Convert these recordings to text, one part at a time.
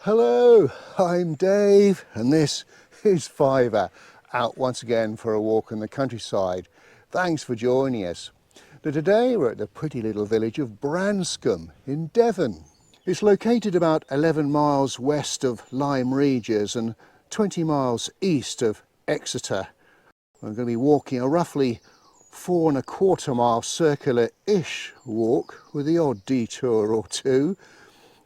Hello, I'm Dave and this is Fiver, out once again for a walk in the countryside. Thanks for joining us. Now today we're at the pretty little village of Branscombe in Devon. It's located about 11 miles west of Lyme Regis and 20 miles east of Exeter. We're going to be walking a roughly 4¼ mile circular-ish walk with the odd detour or two.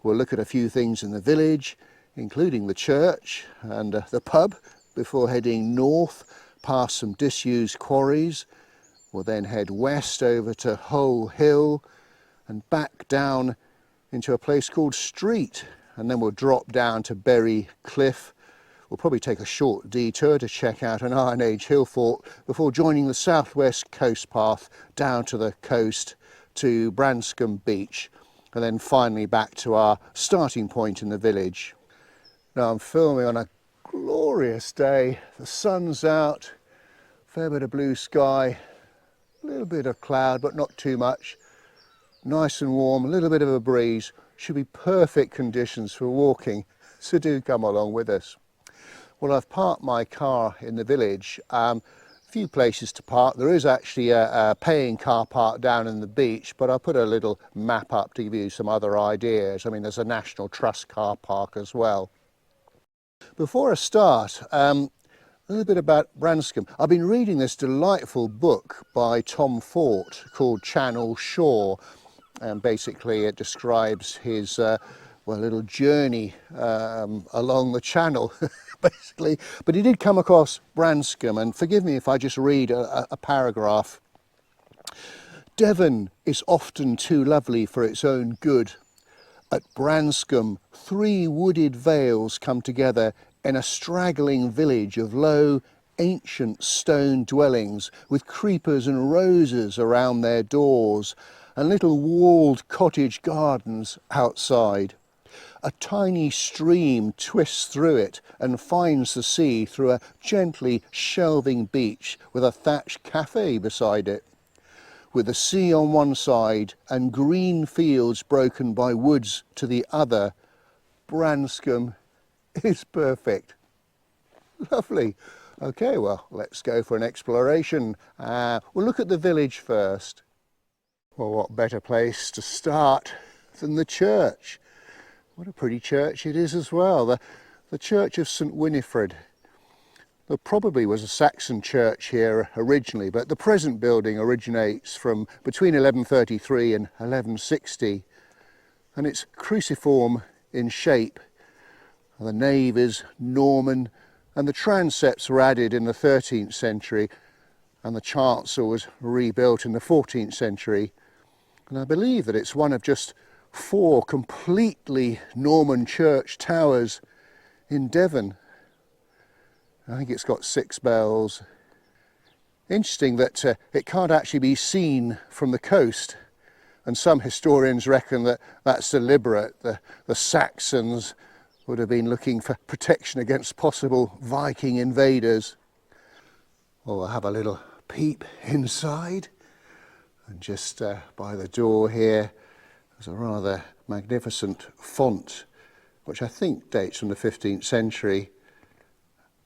We'll look at a few things in the village, including the church and the pub, before heading north past some disused quarries. We'll then head west over to Hole Hill and back down into a place called Street, and then we'll drop down to Berry Cliff. We'll probably take a short detour to check out an Iron Age hill fort before joining the southwest coast path down to the coast to Branscombe Beach, and then finally back to our starting point in the village. Now I'm filming on a glorious day. The sun's out, fair bit of blue sky, a little bit of cloud but not too much, nice and warm, a little bit of a breeze. Should be perfect conditions for walking, so do come along with us. Well, I've parked my car in the village. Few places to park. There is actually a paying car park down in the beach, but I'll put a little map up to give you some other ideas. I mean, there's a National Trust car park as well. Before I start, a little bit about Branscombe. I've been reading this delightful book by Tom Fort called Channel Shore, and basically it describes his little journey along the channel. Basically, but he did come across Branscombe, and forgive me if I just read a paragraph. Devon is often too lovely for its own good. At Branscombe, 3 wooded vales come together in a straggling village of low, ancient stone dwellings with creepers and roses around their doors and little walled cottage gardens outside. A tiny stream twists through it and finds the sea through a gently shelving beach with a thatched cafe beside it. With the sea on one side and green fields broken by woods to the other, Branscombe is perfect. Lovely. Okay, well, let's go for an exploration. We'll look at the village first. Well, what better place to start than the church? What a pretty church it is as well, the Church of St Winifred. There probably was a Saxon church here originally, but the present building originates from between 1133 and 1160, and it's cruciform in shape. The nave is Norman, and the transepts were added in the 13th century, and the chancel was rebuilt in the 14th century. And I believe that it's one of just 4 completely Norman church towers in Devon. I think it's got 6 bells. Interesting that it can't actually be seen from the coast, and some historians reckon that that's deliberate. The Saxons would have been looking for protection against possible Viking invaders. Well, we'll have a little peep inside, and just by the door here there's a rather magnificent font, which I think dates from the 15th century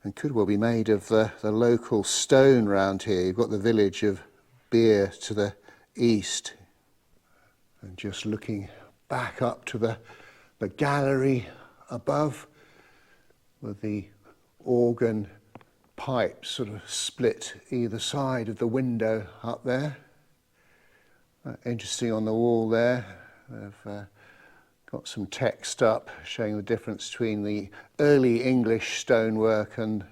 and could well be made of the local stone round here. You've got the village of Beer to the east. And just looking back up to the gallery above, with the organ pipes sort of split either side of the window up there. Interesting on the wall there. They've got some text up showing the difference between the early English stonework and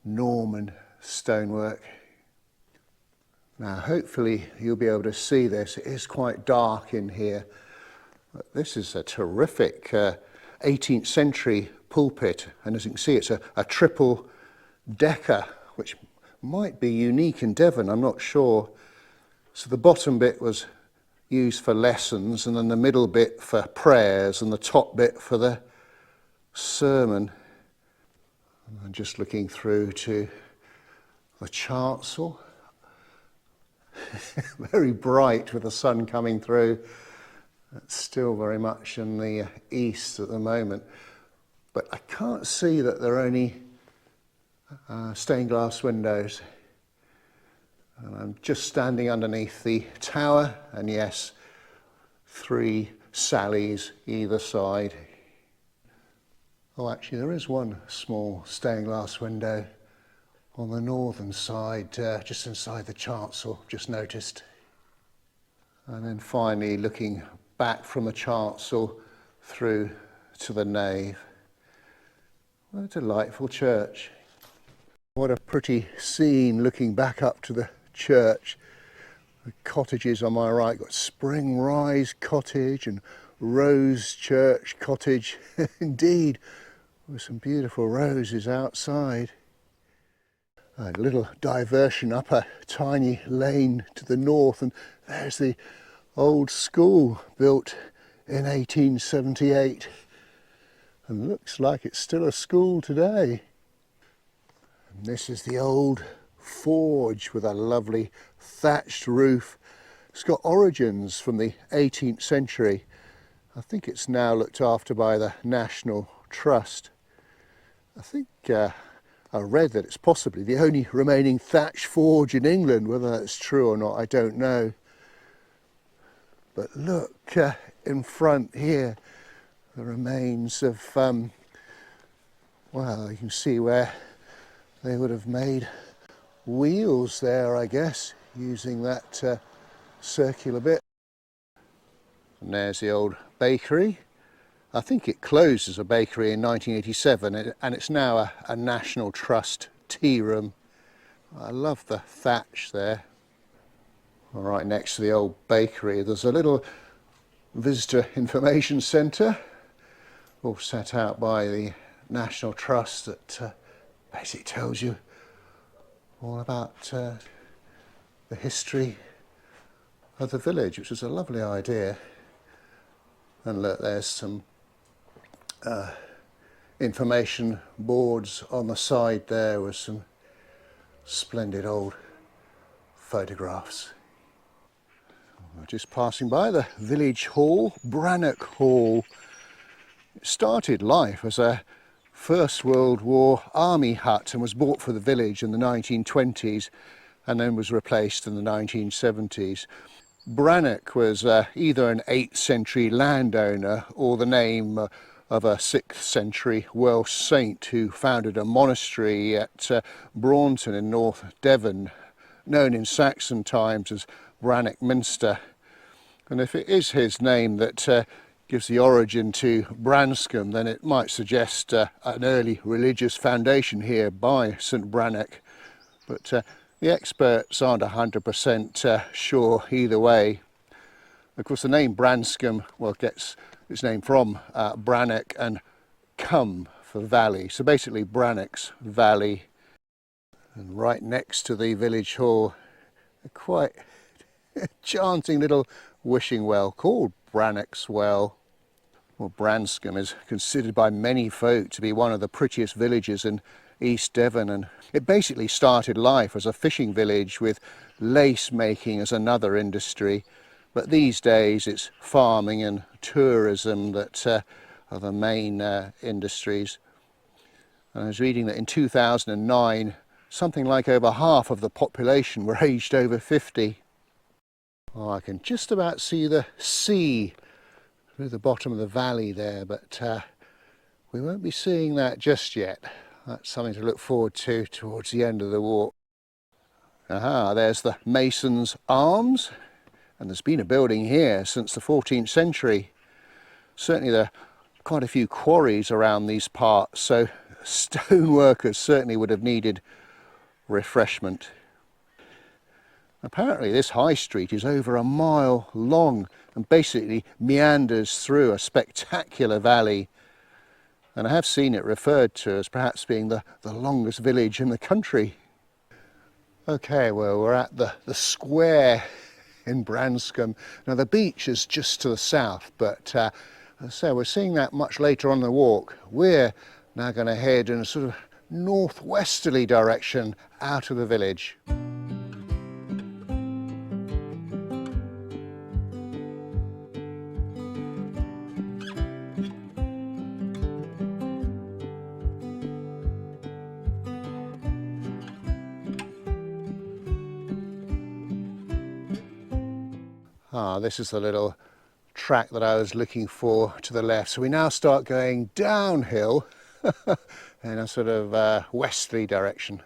Norman stonework. Now hopefully you'll be able to see this. It is quite dark in here, but this is a terrific 18th century pulpit, and as you can see it's a triple decker, which might be unique in Devon, I'm not sure. So the bottom bit was used for lessons, and then the middle bit for prayers, and the top bit for the sermon. And I'm just looking through to the chancel. Very bright with the sun coming through. It's still very much in the east at the moment. but I can't see that there are any stained glass windows. And I'm just standing underneath the tower, and yes, 3 sallies either side. Oh, actually there is one small stained glass window on the northern side, just inside the chancel, just noticed. And then finally looking back from the chancel through to the nave. What a delightful church. What a pretty scene looking back up to the church. The cottages on my right, got Spring Rise Cottage and Rose Church Cottage. Indeed, with some beautiful roses outside. A little diversion up a tiny lane to the north, and there's the old school built in 1878. And looks like it's still a school today. And this is the old forge with a lovely thatched roof. It's got origins from the 18th century. I think it's now looked after by the National Trust. I think I read that it's possibly the only remaining thatched forge in England. Whether that's true or not, I don't know. But look in front here, the remains of, well, you can see where they would have made wheels there, I guess, using that circular bit. And there's the old bakery. I think it closed as a bakery in 1987, and it's now a National Trust tea room. I love the thatch there. Right next to the old bakery, there's a little visitor information centre, all set out by the National Trust, that basically tells you all about the history of the village, which is a lovely idea. And look, there's some information boards on the side there with some splendid old photographs. We're just passing by the village hall, Brannock Hall. It started life as a First World War army hut and was bought for the village in the 1920s and then was replaced in the 1970s. Brannock was either an 8th century landowner or the name of a 6th century Welsh saint who founded a monastery at Branscombe in North Devon, known in Saxon times as Brannock Minster. And if it is his name that gives the origin to Branscombe, then it might suggest an early religious foundation here by St Brannock. But the experts aren't 100% sure either way. Of course, the name Branscombe, well, gets its name from Brannock and Combe for valley. So basically Brannock's Valley. And right next to the village hall, a quite enchanting little wishing well called Brannock's Well. Well, Branscombe is considered by many folk to be one of the prettiest villages in East Devon, and it basically started life as a fishing village with lace making as another industry. But these days it's farming and tourism that are the main industries. And I was reading that in 2009 something like over half of the population were aged over 50. Oh, I can just about see the sea through the bottom of the valley there, but we won't be seeing that just yet. That's something to look forward to towards the end of the walk. Aha, there's the Mason's Arms, and there's been a building here since the 14th century. Certainly there are quite a few quarries around these parts, so stone workers certainly would have needed refreshment. Apparently this high street is over a mile long and basically meanders through a spectacular valley. And I have seen it referred to as perhaps being the longest village in the country. Okay, well, we're at the square in Branscombe. Now the beach is just to the south, but as I say, we're seeing that much later on the walk. We're now going to head in a sort of northwesterly direction out of the village. Ah, this is the little track that I was looking for to the left. So we now start going downhill in a sort of westerly direction.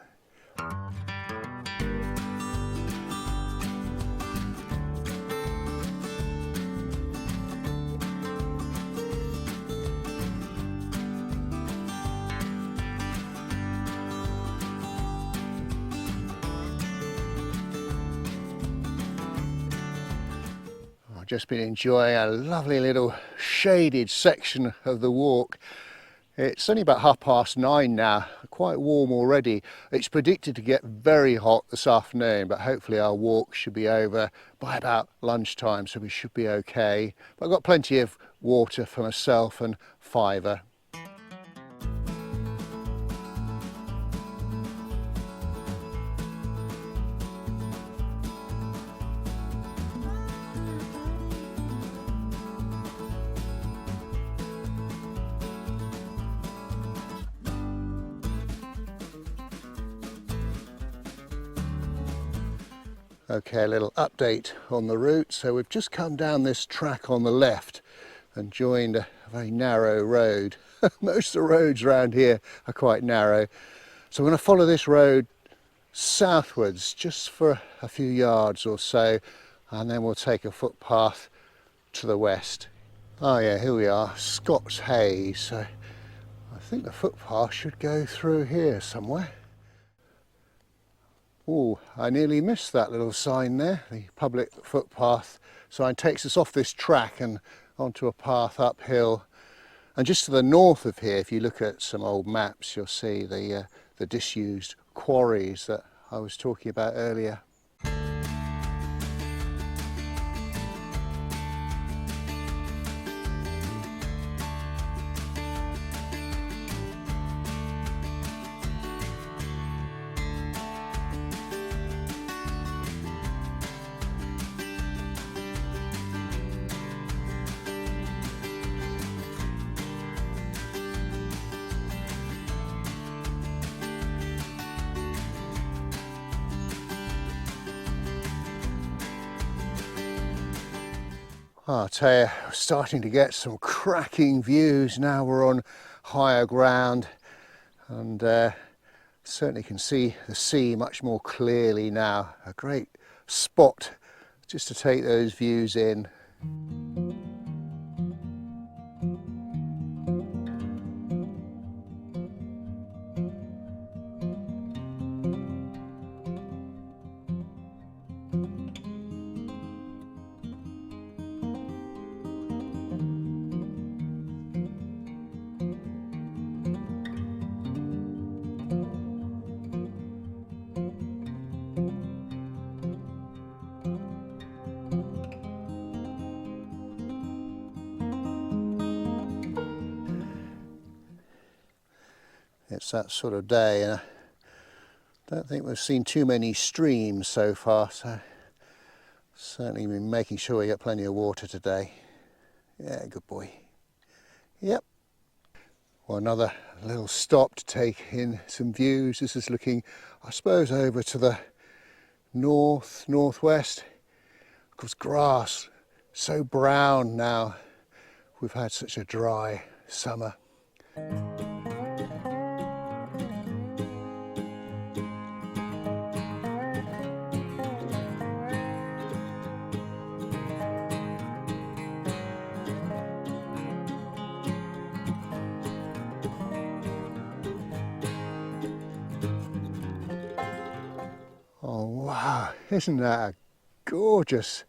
I've just been enjoying a lovely little shaded section of the walk. It's only about 9:30 now, quite warm already. It's predicted to get very hot this afternoon, but hopefully our walk should be over by about lunchtime, so we should be okay. But I've got plenty of water for myself and Fiver. Okay, a little update on the route. So we've just come down this track on the left and joined a very narrow road. Most of the roads around here are quite narrow. So I'm going to follow this road southwards just for a few yards or so, and then we'll take a footpath to the west. Oh yeah, here we are, Scott's Hay. So I think the footpath should go through here somewhere. Oh, I nearly missed that little sign there. The public footpath sign takes us off this track and onto a path uphill. And just to the north of here, if you look at some old maps, you'll see the disused quarries that I was talking about earlier. I'll tell you, we're starting to get some cracking views now. We're on higher ground and certainly can see the sea much more clearly now. A great spot just to take those views in. It's that sort of day, and I don't think we've seen too many streams so far, so certainly been making sure we get plenty of water today. Yeah, good boy. Yep. Well, another little stop to take in some views. This is looking, I suppose, over to the northwest. Of course, grass so brown now. We've had such a dry summer. Oh wow, isn't that a gorgeous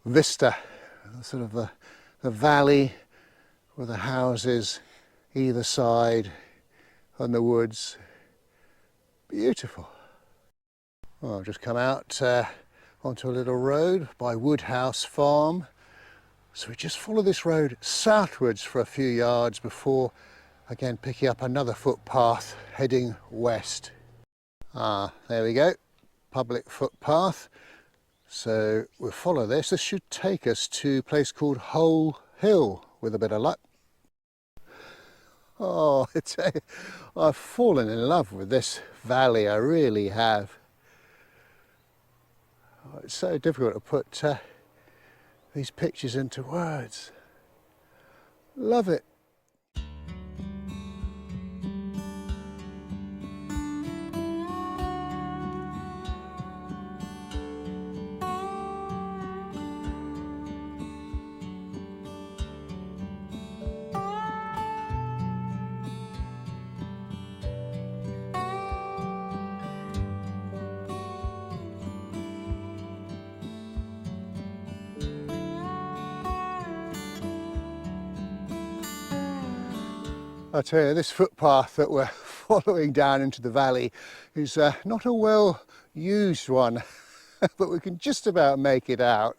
vista? Sort of the valley with the houses either side and the woods. Beautiful. Well, I've just come out onto a little road by Woodhouse Farm. So we just follow this road southwards for a few yards before again picking up another footpath heading west. Ah, there we go, public footpath. So we'll follow this. This should take us to a place called Hole Hill with a bit of luck. Oh, I've fallen in love with this valley, I really have. Oh, it's so difficult to put these pictures into words. Love it. I tell you, this footpath that we're following down into the valley is not a well used one, but we can just about make it out.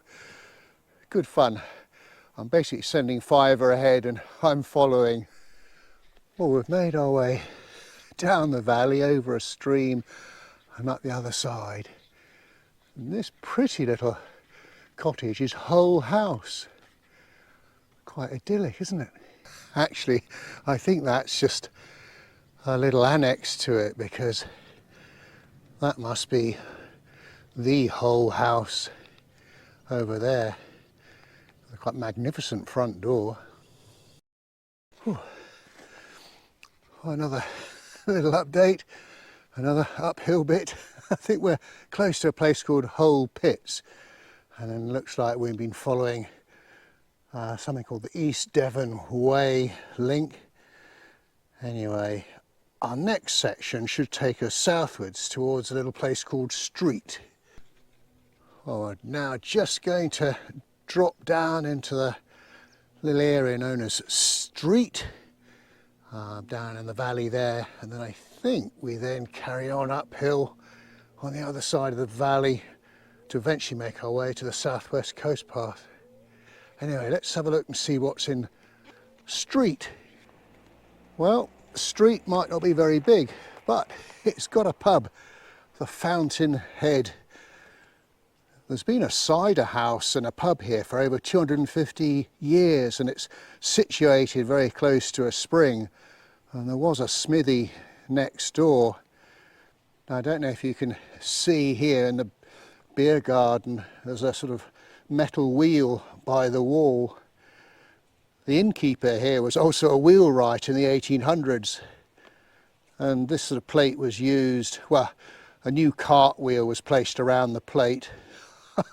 Good fun. I'm basically sending Fiver ahead and I'm following. Well, we've made our way down the valley, over a stream and up the other side. And this pretty little cottage is whole house. Quite idyllic, isn't it? Actually, I think that's just a little annex to it, because that must be the whole house over there. A quite magnificent front door. Whew. Another little update, another uphill bit. I think we're close to a place called Whole Pits, and then it looks like we've been following something called the East Devon Way link. Anyway, our next section should take us southwards towards a little place called Street. Well, we're now just going to drop down into the little area known as Street, down in the valley there, and then I think we then carry on uphill on the other side of the valley to eventually make our way to the southwest coast path. Anyway, let's have a look and see what's in Street. Well, Street might not be very big, but it's got a pub, the Fountain Head. There's been a cider house and a pub here for over 250 years, and it's situated very close to a spring, and there was a smithy next door. Now, I don't know if you can see here in the beer garden, there's a sort of metal wheel by the wall. The innkeeper here was also a wheelwright in the 1800s, and this sort of plate was used, well, a new cart wheel was placed around the plate.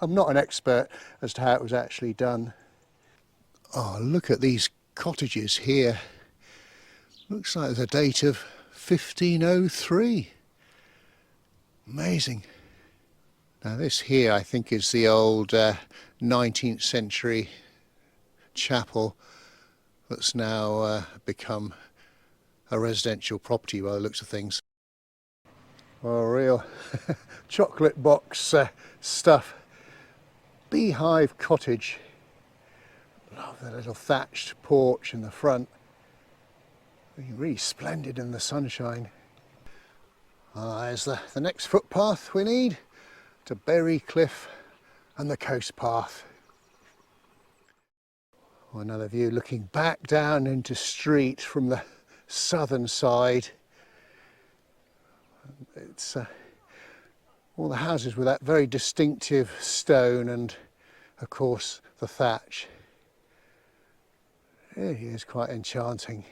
I'm not an expert as to how it was actually done. Oh, look at these cottages here. Looks like there's a date of 1503. Amazing. Now this here I think is the old 19th century chapel that's now become a residential property by the looks of things. Oh, real chocolate box stuff. Beehive Cottage. Love the little thatched porch in the front. Really splendid in the sunshine. There's the next footpath we need to Berry Cliff and the coast path. Another view looking back down into Street from the southern side. It's all the houses with that very distinctive stone and of course the thatch. It is quite enchanting.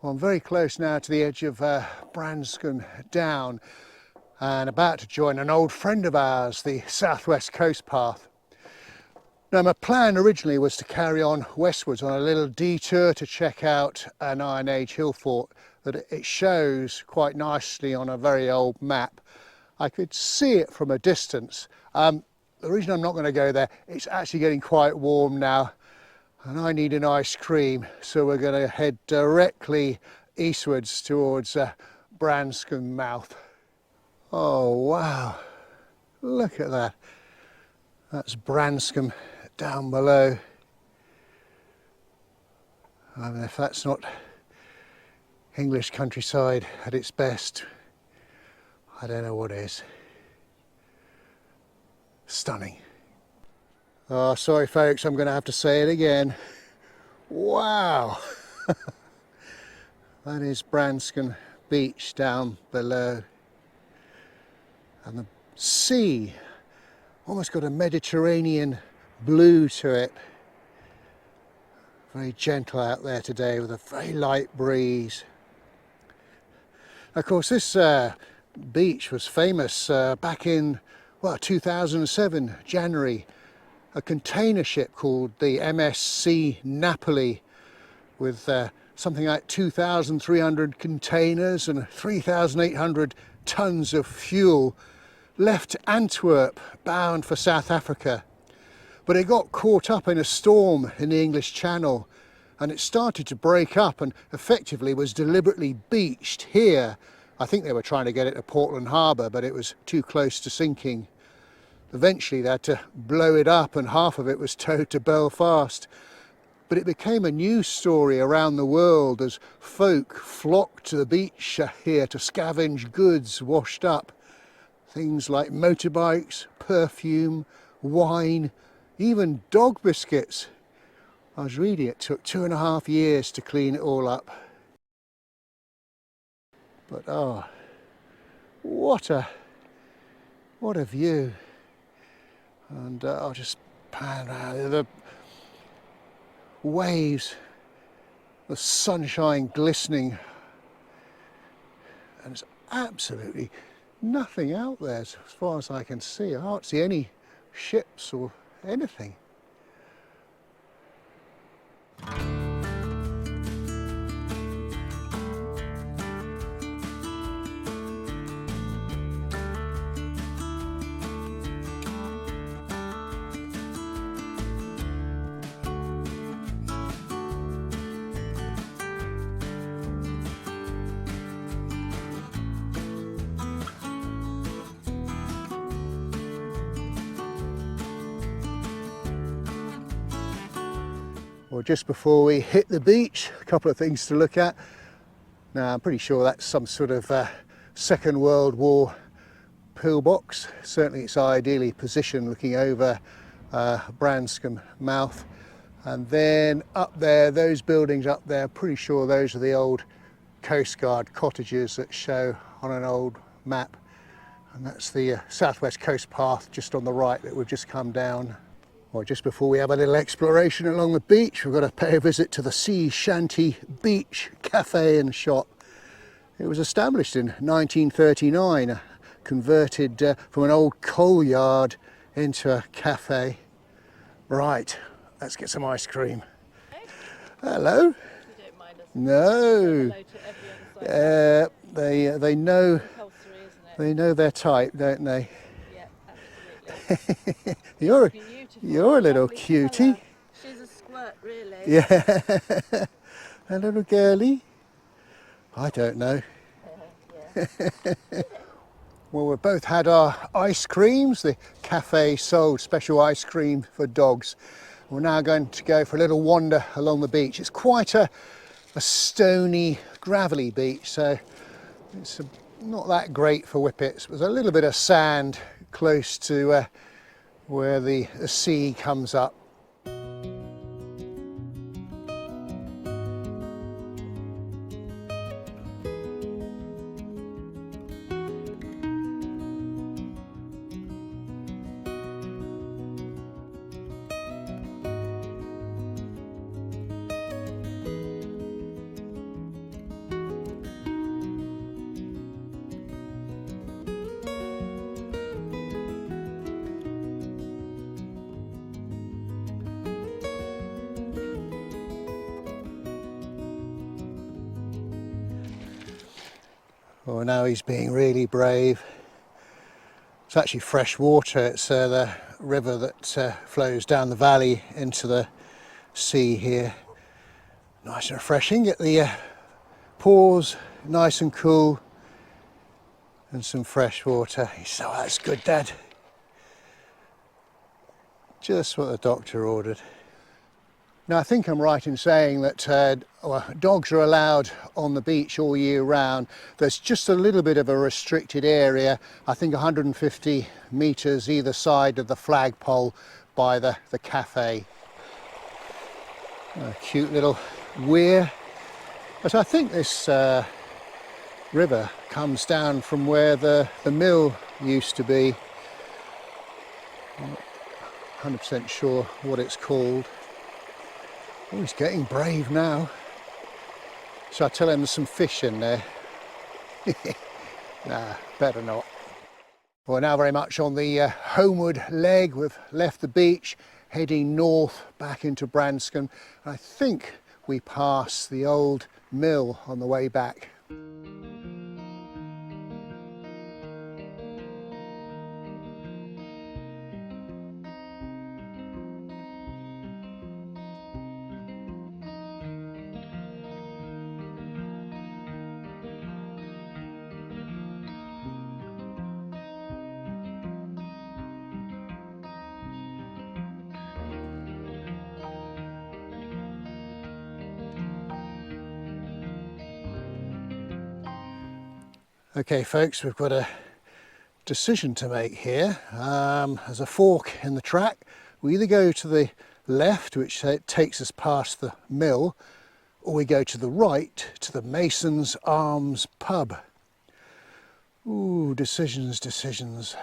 Well, I'm very close now to the edge of Branscombe Down and about to join an old friend of ours, the Southwest Coast Path. Now, my plan originally was to carry on westwards on a little detour to check out an Iron Age hill fort that it shows quite nicely on a very old map. I could see it from a distance. The reason I'm not going to go there, it's actually getting quite warm now, and I need an ice cream, so we're going to head directly eastwards towards Branscombe mouth. Oh wow, look at that. That's Branscombe down below. I mean, if that's not English countryside at its best. I don't know what is. Stunning. Oh, sorry folks, I'm going to have to say it again. Wow! That is Branscombe beach down below. And the sea, almost got a Mediterranean blue to it. Very gentle out there today with a very light breeze. Of course, this beach was famous back in, well, 2007, January. A container ship called the MSC Napoli with something like 2,300 containers and 3,800 tons of fuel left Antwerp bound for South Africa. But it got caught up in a storm in the English Channel and it started to break up and effectively was deliberately beached here. I think they were trying to get it to Portland Harbour, but it was too close to sinking. Eventually they had to blow it up and half of it was towed to Belfast. But it became a news story around the world as folk flocked to the beach here to scavenge goods washed up. Things like motorbikes, perfume, wine, even dog biscuits. I was reading it took 2.5 years to clean it all up. But oh, what a view. And I'll just pan around the waves, the sunshine glistening, and there's absolutely nothing out there as far as I can see. I can't see any ships or anything. Well, just before we hit the beach, a couple of things to look at. Now, I'm pretty sure that's some sort of Second World War pillbox. Certainly it's ideally positioned looking over Branscombe mouth. And then up there, those buildings up there, pretty sure those are the old Coast Guard cottages that show on an old map. And that's the southwest coast path just on the right that we've just come down. Well, just before we have a little exploration along the beach, we've got to pay a visit to the Sea Shanty Beach Cafe and Shop. It was established in 1939, converted from an old coal yard into a cafe. Right, let's get some ice cream. Okay. Hello. You don't mind us? No. Hello to every other side. They know. They know their type, don't they? Yeah, absolutely. You're a little cutie. She's a squirt, really. Yeah. A little girly. I don't know. Yeah. Well, we've both had our ice creams. The cafe sold special ice cream for dogs. We're now going to go for a little wander along the beach. It's quite a stony, gravelly beach, so it's not that great for whippets. There's a little bit of sand close to where the sea comes up. Oh, now he's being really brave. It's actually fresh water. It's the river that flows down the valley into the sea here. Nice and refreshing. Get the pores nice and cool and some fresh water. So that's good, Dad. Just what the doctor ordered. Now I think I'm right in saying that dogs are allowed on the beach all year round. There's just a little bit of a restricted area, I think 150 metres either side of the flagpole by the cafe. A cute little weir. But I think this river comes down from where the mill used to be. I'm not 100% sure what it's called. Oh, he's getting brave now. So I tell him there's some fish in there. Nah, better not. We're now very much on the homeward leg. We've left the beach, heading north back into Branscombe. I think we pass the old mill on the way back. Okay folks, we've got a decision to make here. There's a fork in the track. We either go to the left, which takes us past the mill, or we go to the right to the Mason's Arms pub. Ooh, decisions, decisions.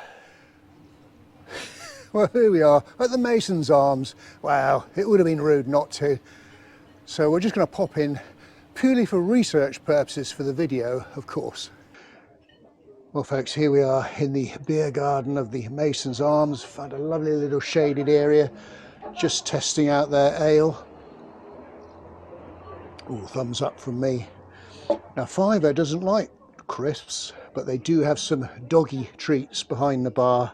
Well, here we are at the Mason's Arms. Wow, it would have been rude not to. So we're just going to pop in purely for research purposes for the video, of course. Well folks, here we are in the beer garden of the Mason's Arms. Found a lovely little shaded area, just testing out their ale. Ooh, thumbs up from me. Now Fiver doesn't like crisps, but they do have some doggy treats behind the bar.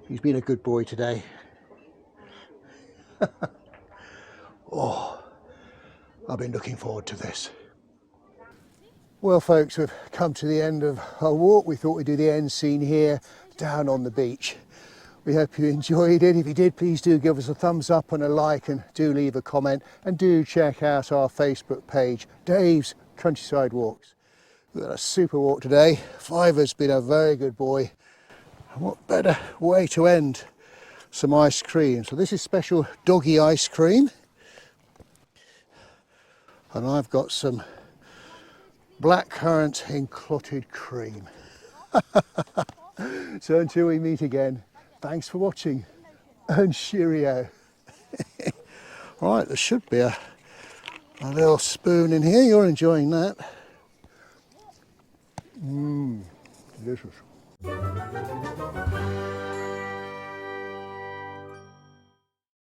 He's been a good boy today. Oh, I've been looking forward to this. Well folks, we've come to the end of our walk. We thought we'd do the end scene here, down on the beach. We hope you enjoyed it. If you did, please do give us a thumbs up and a like, and do leave a comment, and do check out our Facebook page, Dave's Countryside Walks. We've got a super walk today. Fiver's been a very good boy. And what better way to end some ice cream. So this is special doggy ice cream. And I've got some blackcurrant in clotted cream. So until we meet again, thanks for watching and cheerio. Right, there should be a little spoon in here. You're enjoying that. Delicious.